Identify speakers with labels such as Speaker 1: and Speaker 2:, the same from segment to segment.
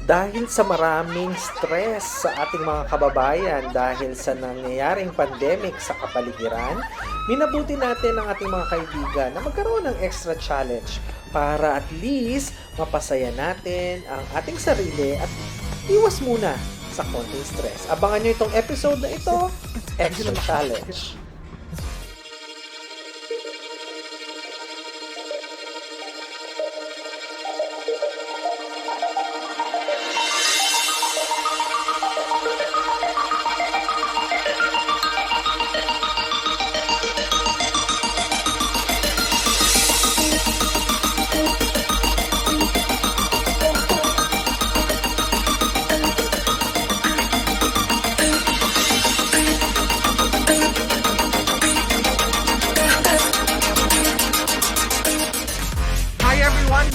Speaker 1: dahil sa maraming stress sa ating mga kababayan dahil sa nangyayaring pandemic sa kapaligiran, minabuti natin ang ating mga kaibigan na magkaroon ng extra challenge para at least mapasaya natin ang ating sarili at iwas muna sa konting stress. Abangan nyo itong episode na ito, Extra Challenge.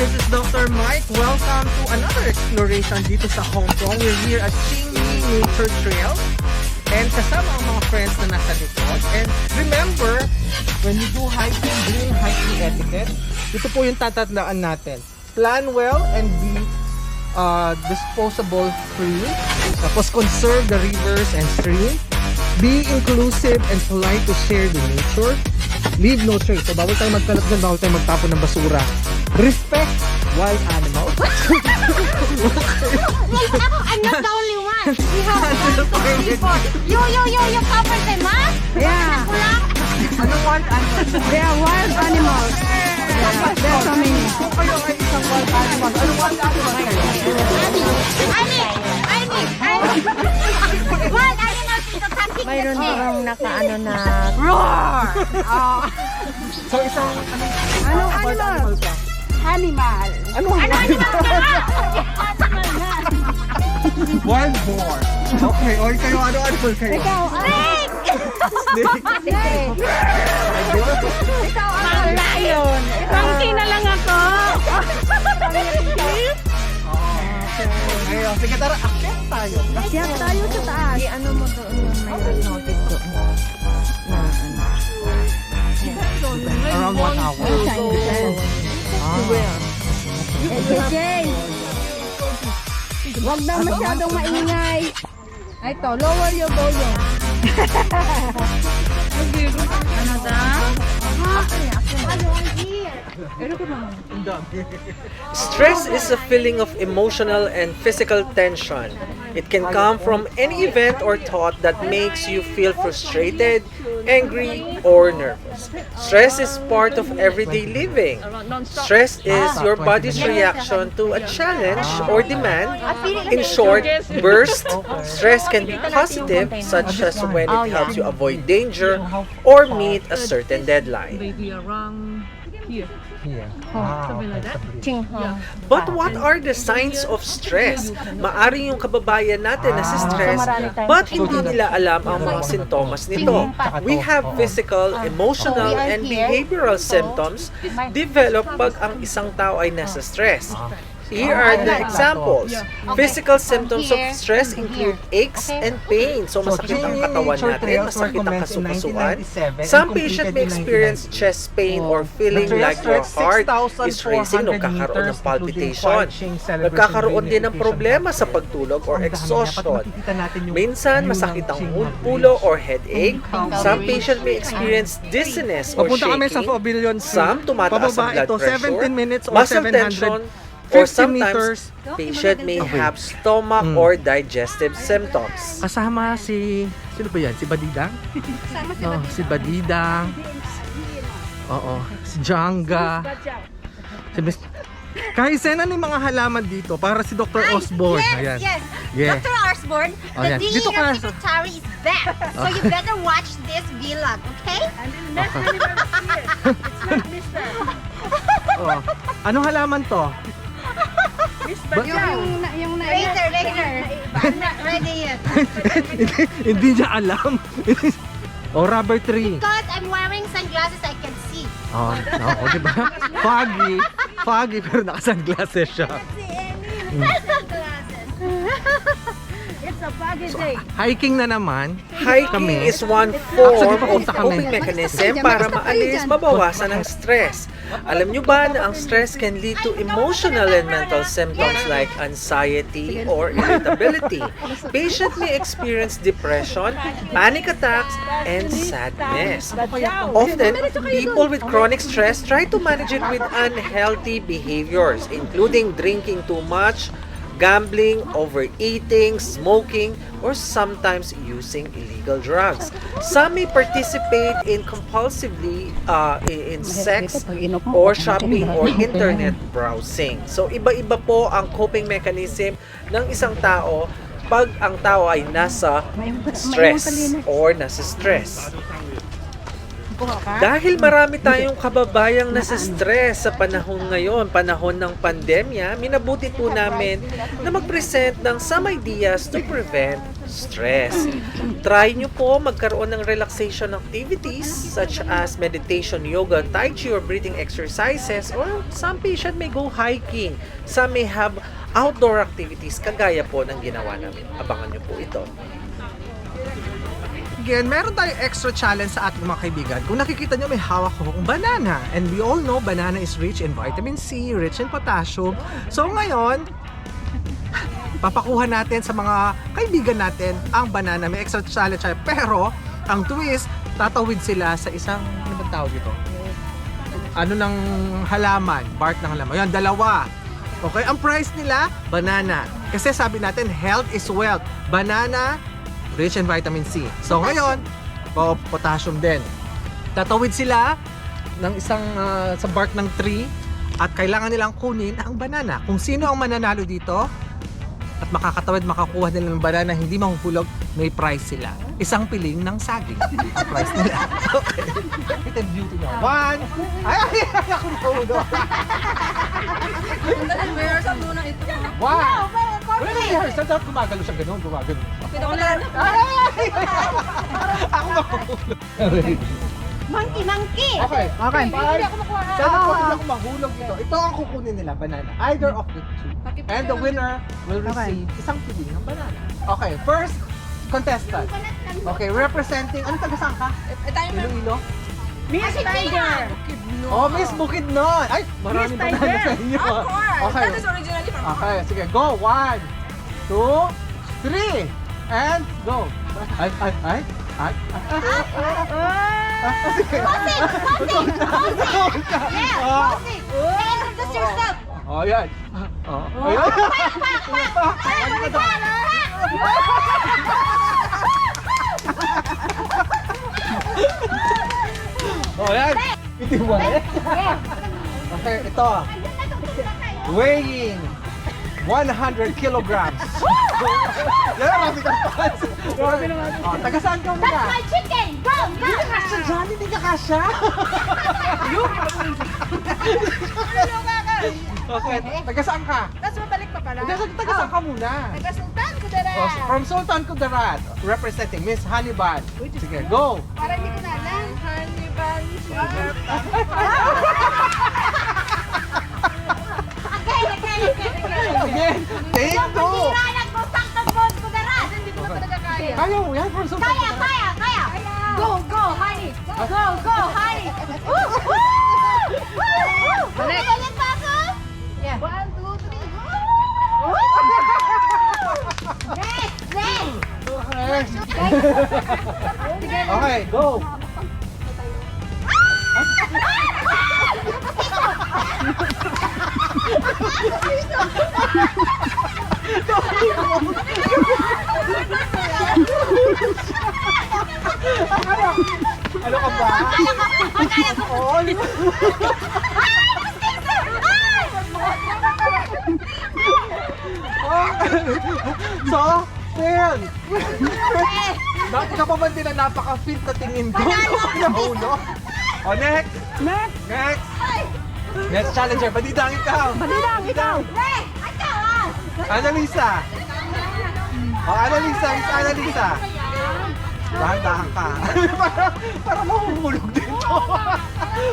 Speaker 2: This is Dr. Mike. Welcome to another exploration dito sa Hong Kong. We're here at Qingyi Nature Trail and kasama ang mga friends na nasa likod. And remember, when you do hiking, bring hiking etiquette. Ito po yung tatandaan natin. Plan well and be disposable free. Tapos conserve the rivers and streams. Be inclusive and polite to share the nature. Leave no trace. So bawal tayo magkalat dyan, bawal tayo magtapon ng basura. Respect wild animals.
Speaker 3: I'm not the only one. We have 1, 2, 3, 4. You covered them, huh?
Speaker 4: Yeah.
Speaker 2: Anong wild animals?
Speaker 4: They are wild animals. There's so many.
Speaker 2: Kung kayo ay isang wild animal, anong wild animal kayo?
Speaker 3: Wild animals dito talking
Speaker 4: Mayroon
Speaker 3: the
Speaker 4: bang nakaano na
Speaker 3: roar.
Speaker 2: So isang
Speaker 4: Anong
Speaker 2: wild
Speaker 4: animal?
Speaker 2: animal ka?
Speaker 4: Animal.
Speaker 2: Anong wild animal? Wild boar. Okay, or kayo, ano animal kayo?
Speaker 4: Ikaw,
Speaker 2: Snake.
Speaker 4: Snake. Ikaw,
Speaker 3: Lion.
Speaker 4: Monkey na lang ako.
Speaker 2: Ngayon, sige tara, akyat tayo.
Speaker 4: Akyat tayo sa taas.
Speaker 5: Ano mo doon yung may notice doon na ano?
Speaker 2: Around 1 hour.
Speaker 4: Jay, huwag na masyadong maingay. Ay to, lower your volume.
Speaker 5: Ano daw?
Speaker 1: Stress is a feeling of emotional and physical tension. It can come from any event or thought that makes you feel frustrated, angry, or nervous. Stress is part of everyday living. Stress is your body's reaction to a challenge or demand. In short, burst, stress can be positive, such as when it helps you avoid danger or meet a certain deadline.
Speaker 5: Maybe around here.
Speaker 2: Here.
Speaker 5: Something like that.
Speaker 4: Chingho.
Speaker 1: But what are the signs of stress? Maaring yung kababayan natin na si stress, but hindi nila alam ang mga sintomas nito. We have physical, emotional, and behavioral symptoms develop pag ang isang tao ay nasa stress. Here are the examples. Physical symptoms of stress include aches and pain. So masakit ang katawan natin, masakit ang kasukasuan. Some patient may experience chest pain or feeling like your heart is racing, nagkakaroon ng palpitation. Nagkakaroon din ng problema sa pagtulog or exhaustion. Minsan, masakit ang ulo or headache. Some patient may experience dizziness or
Speaker 2: Papunta kami sa
Speaker 1: shaking.
Speaker 2: Pavilion C.
Speaker 1: Some tumataas ang blood
Speaker 2: Pababa ito,
Speaker 1: pressure,
Speaker 2: 17 minutes or
Speaker 1: muscle
Speaker 2: 700
Speaker 1: tension, or
Speaker 2: 50
Speaker 1: sometimes
Speaker 2: meters.
Speaker 1: patient may have stomach or digestive symptoms.
Speaker 2: Kasama si... Sino ba yan? Si Badidang? Si Badidang. Oo. Si Janga. Si Miss... Kahisena ni mga halaman dito para si Dr. Osborne. Ayan.
Speaker 3: Yes. Dr. Osborne,
Speaker 2: Oh,
Speaker 3: the
Speaker 2: yan.
Speaker 3: dean
Speaker 2: Dito
Speaker 3: of
Speaker 2: ka.
Speaker 3: Secretary is back. So you better watch this vlog, okay?
Speaker 2: Oh. Anong halaman to?
Speaker 4: Yung
Speaker 3: Later. I'm not ready yet.
Speaker 2: Hindi niya alam. O rubber tree.
Speaker 3: Because I'm wearing sunglasses, I can see.
Speaker 2: Oh, no, diba? Foggy pero naka-sunglasses siya.
Speaker 3: Sunglasses. It's
Speaker 2: Hiking na naman.
Speaker 1: Hiking
Speaker 2: Kami.
Speaker 1: is one
Speaker 2: Actually,
Speaker 1: form of
Speaker 2: papunta kami.
Speaker 1: coping mechanism para maalis, mabawasan ang stress. Alam nyo ba na ang stress can lead to emotional and mental symptoms like anxiety or irritability? Patient may experience depression, panic attacks, and sadness. Often, people with chronic stress try to manage it with unhealthy behaviors, including drinking too much, gambling, overeating, smoking, or sometimes using illegal drugs. Some may participate in compulsively in sex or shopping or internet browsing. So iba-iba po ang coping mechanism ng isang tao pag ang tao ay nasa stress or nasa stress. Dahil marami tayong kababayang nasa stress sa panahon ngayon, panahon ng pandemya, minabuti po namin na mag-present ng some ideas to prevent stress. Try nyo po magkaroon ng relaxation activities such as meditation, yoga, tai chi, or breathing exercises, or some patient may go hiking. Some may have outdoor activities kagaya po ng ginawa namin. Abangan nyo po ito.
Speaker 2: Again, meron tayong extra challenge sa ating mga kaibigan. Kung nakikita nyo, may hawak ko kong banana. And we all know banana is rich in vitamin C, rich in potassium. So ngayon, papakuha natin sa mga kaibigan natin ang banana. May extra challenge tayo. Pero, ang twist, tatawid sila sa isang, ano ba tawag dito? Ano ng halaman, bark ng halaman. Yan, dalawa. Okay, ang price nila, banana. Kasi sabi natin, health is wealth. Banana, rich in vitamin C. So ngayon, potassium din. Tatawid sila ng isang sa bark ng tree at kailangan nilang kunin ang banana. Kung sino ang mananalo dito at makakatawid, makakuha nila ng banana, hindi mahuhulog, may prize sila. Isang piling ng saging. Ang prize nila. Okay. Look at beauty niya. One. Ay, ako nahulog. Wow! Wala na rehearsal, dapat gumagalo siya ganun, gumagalo. Ako mahulog.
Speaker 3: Monkey!
Speaker 2: Okay.
Speaker 4: Okay.
Speaker 2: Sana po hindi ako mahulog ito. Ito ang kukunin nila, banana. Either of the two. And the winner will receive isang piling ng banana. Okay, first contestant. Okay, representing, ano taga-saan ka? Iloilo?
Speaker 3: Miss Tiger!
Speaker 2: Oh, Miss Bukidnon! Ay, maraming banana sa inyo.
Speaker 5: Of course!
Speaker 2: Okay.
Speaker 5: That is originally from
Speaker 2: Okay, sige, go! 1, 2, 3, and go! Ay! Sige!
Speaker 3: Bossing! Yeah, bossing! Introduce yourself!
Speaker 2: Oh, yan! Oh, ayan! Oh, yan! Itiwala! Okay, ito. Weighing 100 kilograms. Yan, marami kang pants. Oh, taga saan ka muna?
Speaker 3: That's my chicken! Go! Go!
Speaker 2: Hindi ka kasya dyan, hindi ka kasya. Okay, taga saan ka?
Speaker 5: Tapos mabalik pa pala.
Speaker 2: Taga saan ka muna?
Speaker 5: Taga-Sultan ko dala.
Speaker 2: Oh, from Sultan Kudarat, representing Miss Hannibal. Sige, go!
Speaker 5: Para hindi ko na alam. Hannibal.
Speaker 2: Again, take two!
Speaker 5: Hindi ko na talaga kaya.
Speaker 2: Kaya mo yan, from Sultan Kudarat.
Speaker 3: Go, honey! Go, honey! Balik pa ako? Yeah. 1, 2, 3, go! Next!
Speaker 2: Okay, go! Ano ka ba? Oo, so, fail! Ikaw pa ba din na napaka-fit na tingin ko? Nahulog? O, next! Next! Next challenger, Badidang ikaw! Annalisa! O, Annalisa, Miss Annalisa! Dahan-dahan ka. para mahuhulog din to.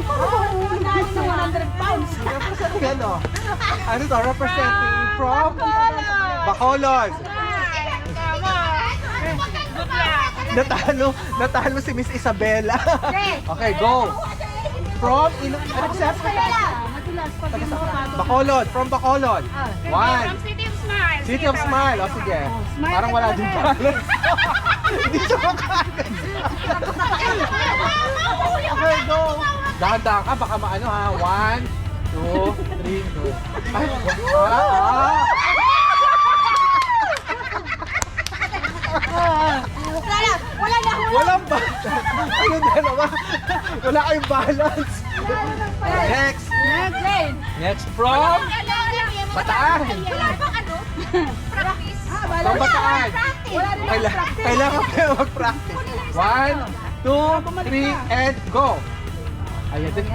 Speaker 2: Para mahuhulog din to. 100 pounds. Representing ano? Ano to? Representing from? Bacolod. Natalo si Miss Isabella. Okay, go. From Bacolod, from Bacolod. One.
Speaker 3: From City of Smile.
Speaker 2: City of Smile. O sige. Parang wala din balance. Hindi siya makakas. Okay, go. Dahan-dahan ka, baka maano ha. 1, 2, 3, 2. Ay,
Speaker 3: Wala na.
Speaker 2: walang balance. Ayun, dalawa. Wala kayong balance. Next. Next from Bataan.
Speaker 3: Wala bang ano? Practice?
Speaker 2: From Bataan. Kailangan kayo mag-practice. 1, 2, 3, and go. Ayan din.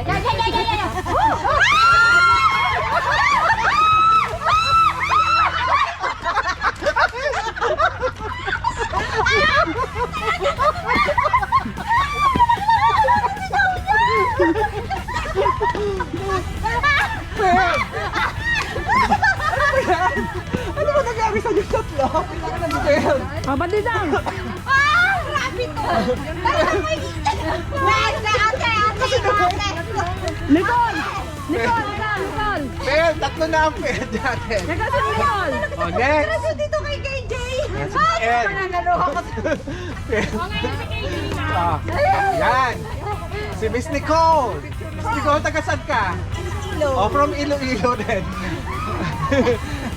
Speaker 2: Ano ba nangyari sa inyo tatlo?
Speaker 4: Mabandidang!
Speaker 3: Grabe to! Ate!
Speaker 4: Nicole! Nicole!
Speaker 2: Fail! Tatlo na ang fail natin.
Speaker 4: Teka si Nicole!
Speaker 2: Oh, next!
Speaker 3: Dito kay KJ!
Speaker 2: Next is Ed. Yan! Si Miss Nicole! Miss Nicole, taga saan ka? Oh, from Iloilo din.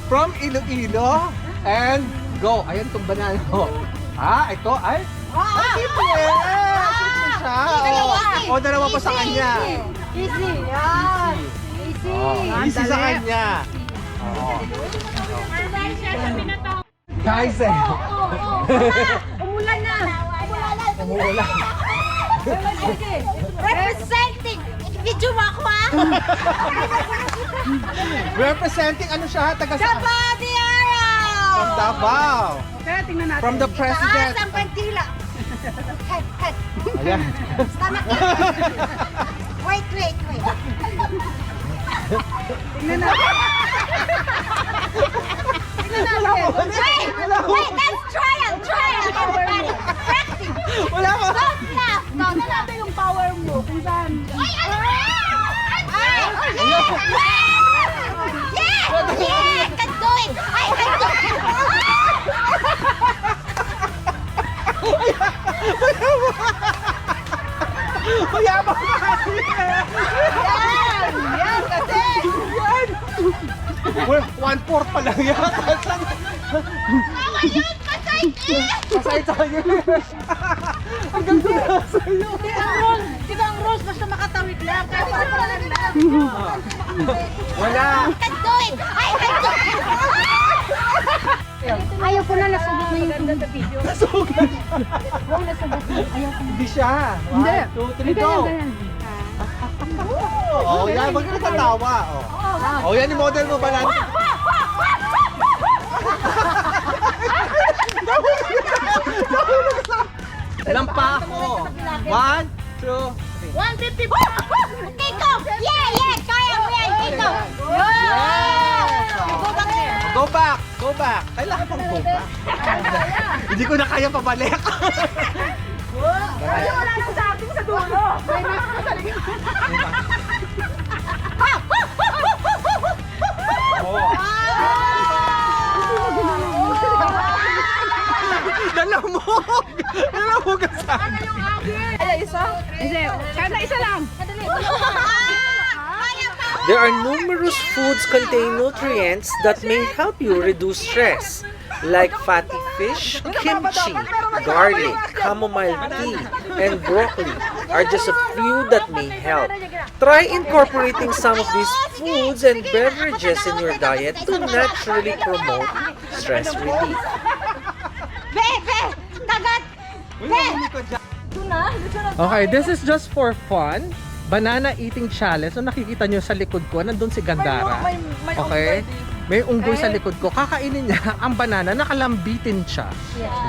Speaker 2: From Iloilo. And go! Ayan itong banana ko. Ito ay... Simple! Simple siya! O, dalawa pa sa kanya.
Speaker 3: Easy! Yan!
Speaker 2: Easy sa kanya. Guys,
Speaker 3: Umulan na!
Speaker 2: umuulan.
Speaker 3: Representing! Video mo ako ha!
Speaker 2: Representing ano siya? Taga sa...
Speaker 3: Davao de Oro!
Speaker 2: From Davao.
Speaker 4: Kaya tingnan natin.
Speaker 2: From the president.
Speaker 3: Taas ang pantila! Head!
Speaker 2: Ayan.
Speaker 3: Stomach Wait!
Speaker 4: Tingnan natin.
Speaker 3: Wait! That's trial! Everybody! Practice!
Speaker 2: Wala ka.
Speaker 3: Don't laugh! Don't laugh!
Speaker 4: Yung power mo kung saan.
Speaker 3: Ay! Ano ba? Yeah! Can do it! I can do it!
Speaker 2: Mayabang ka kasi.
Speaker 3: Yan kasi!
Speaker 2: Yan. Well, 1/4 pa lang yan.
Speaker 3: Ayun! Pasay!
Speaker 2: Pasay tayo. Hanggang dito sa'yo.
Speaker 3: Di ba ang rules basta makatawid lang? Kaya parang lang.
Speaker 2: Wala.
Speaker 3: Can do it! I can do it! Ayaw ko na nasugot na yung ganda sa video.
Speaker 2: Nasugat. Hindi siya.
Speaker 4: Hindi.
Speaker 2: 1, 2, 3, go. Oh, yan. Huwag ka natatawa. Oh, yan yung model mo ba natin? Lampa ako. 1, 2,
Speaker 3: 150 po! Kiko! Yeah! Kaya mo yan, Kiko!
Speaker 2: Go back! Go back! Kailangan pang go back. Hindi ko na kaya pabalik.
Speaker 4: Kasi wala nang dating sa dulo. May nasa sa likod.
Speaker 2: Dalamog! Dalamog ka sa akin.
Speaker 4: Ay, isa? Kada isa lang.
Speaker 1: There are numerous foods contain nutrients that may help you reduce stress, like fatty fish, kimchi, garlic, chamomile tea, and broccoli are just a few that may help. Try incorporating some of these foods and beverages in your diet to naturally promote stress relief.
Speaker 3: Tagat!
Speaker 2: Okay, this is just for fun. Banana eating challenge. So nakikita nyo sa likod ko, nandun si Gandara. Okay? May unggoy sa likod ko. Kakainin niya ang banana, nakalambitin siya.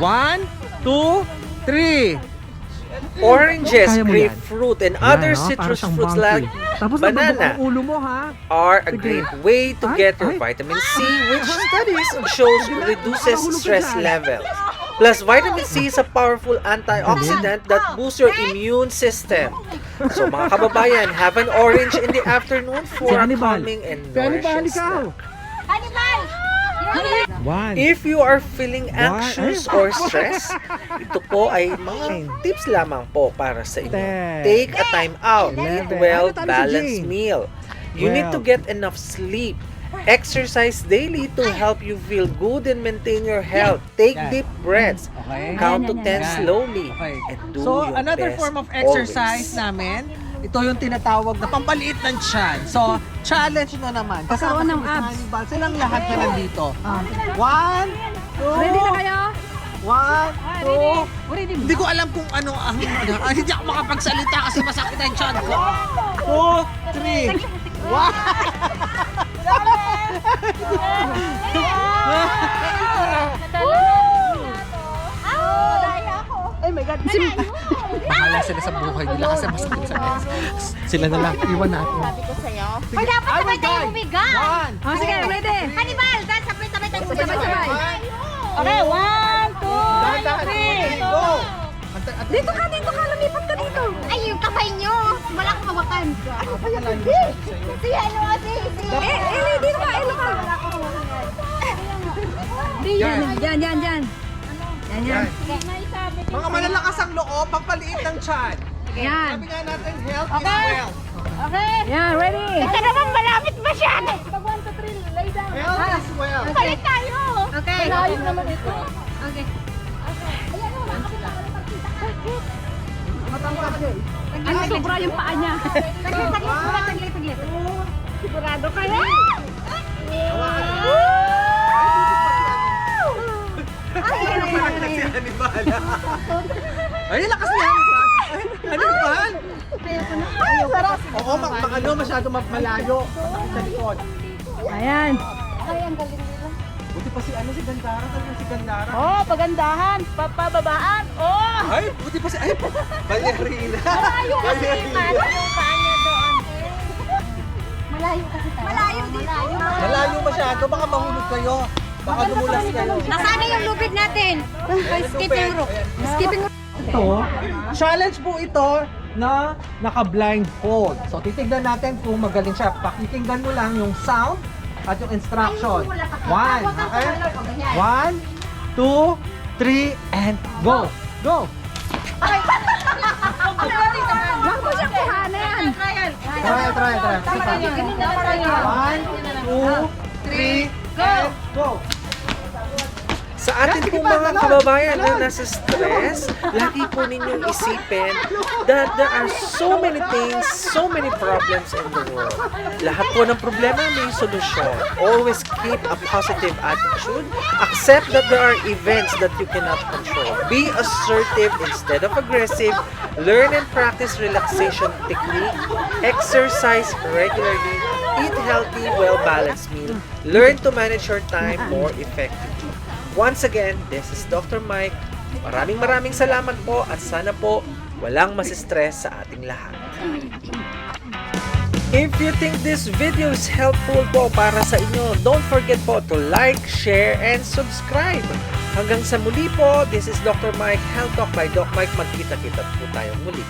Speaker 2: 1, 2, 3.
Speaker 1: Oranges,
Speaker 2: Kaya mo yan.
Speaker 1: grapefruit, and other citrus fruits like banana
Speaker 2: ulo mo, ha?
Speaker 1: are a great way to get your vitamin C, which studies shows reduces stress levels. Plus, vitamin C is a powerful antioxidant that boosts your immune system. So mga kababayan, have an orange in the afternoon for a calming and nourishing snack.
Speaker 3: Hannibal!
Speaker 2: One.
Speaker 1: If you are feeling anxious or stressed, ito po ay mga tips lamang po para sa inyo. Take a time out, eat well, balanced meal. You need to get enough sleep. Exercise daily to help you feel good and maintain your health. Take deep breaths. Count to 10 slowly. And do
Speaker 2: So,
Speaker 1: your
Speaker 2: another
Speaker 1: best
Speaker 2: form of exercise
Speaker 1: always.
Speaker 2: namin, ito yung tinatawag na pampaliit ng tiyan. So, challenge na naman. Kasama
Speaker 4: Katawan ng
Speaker 2: si
Speaker 4: abs.
Speaker 2: Hannibal. Silang lahat na nandito. 1, 2,
Speaker 4: Ready na kayo?
Speaker 2: 1, 2. Hindi ko alam kung ano ang... hindi ako makapagsalita kasi masakit ang tiyan ko. 2, 3. 1.
Speaker 3: Oh my God.
Speaker 2: Bahala sila sa buhay nila kasi masakit sa sila na lang. Iwan natin.
Speaker 3: Sabi ko sa'yo. Ay, dapat sabay tayo bumiga.
Speaker 2: 1.
Speaker 4: Oh, sige, ready.
Speaker 3: Hannibal, dahil sabay-sabay tayo bumiga.
Speaker 4: Sabay-sabay.
Speaker 3: Okay, 1, 2, 3, go!
Speaker 4: Dito ka, lumipat ka dito.
Speaker 3: Ay, yung kamay nyo. Wala akong mawakan. Ano pa yan? Si ano kasi?
Speaker 4: Dito ka, Yan.
Speaker 2: Mga malalakas ang loob, pagpaliit ng tiyan.
Speaker 4: Yan.
Speaker 2: Sabi nga natin, health is wealth.
Speaker 3: Okay.
Speaker 4: Yan, ready.
Speaker 3: Ito naman malapit masyado.
Speaker 4: Pag 1 to 3, lay down.
Speaker 2: Health is wealth.
Speaker 3: Palit tayo.
Speaker 4: Okay.
Speaker 3: Malayo naman ito.
Speaker 4: Okay.
Speaker 3: Ayan o, makapita ka na pagkita ka.
Speaker 4: Ano, sobra yung paa niya.
Speaker 3: Taglit. Sigurado ka na?
Speaker 2: Ay, lakas niya, Hannibal. Hannibal.
Speaker 3: Sarap.
Speaker 2: Oo, masyado malayo. Sa likod.
Speaker 4: Ayan.
Speaker 3: Ay, ang galing nila.
Speaker 2: Buti pa si Gandara. Talaga si Gandara.
Speaker 3: Oh, pagandahan. Papababaan. Oh!
Speaker 2: Ay, buti pa si... Ay, ballerina.
Speaker 3: Malayo kasi. Paano yung paa niya doon? Malayo kasi tayo. Malayo dito.
Speaker 2: Malayo masyado. Baka mahulog kayo. Baka dumulas kayo.
Speaker 3: Nasaan na yung lubid natin? Skipping rope. Skipping rope.
Speaker 2: Ito, challenge po ito na naka-blindfold. So, titignan natin kung magaling siya. Pakikinggan mo lang yung sound at yung instruction. 1, okay? 1, 2, 3, and go! Go!
Speaker 4: Huwag mo siyang kuhanan.
Speaker 2: Try.
Speaker 3: Tama na yun.
Speaker 2: 1, 2, 3, and go!
Speaker 1: Sa atin pong mga kababayan na nasa stress, lagi po ninyong isipin that there are so many things, so many problems in the world. Lahat po ng problema may solusyon. Always keep a positive attitude. Accept that there are events that you cannot control. Be assertive instead of aggressive. Learn and practice relaxation technique. Exercise regularly. Eat healthy, well-balanced meal. Learn to manage your time more effectively. Once again, this is Dr. Mike. Maraming salamat po at sana po walang masistress sa ating lahat. If you think this video is helpful po para sa inyo, don't forget po to like, share, and subscribe. Hanggang sa muli po, this is Dr. Mike, Health Talk by Doc Mike. Magkita-kita po tayong muli.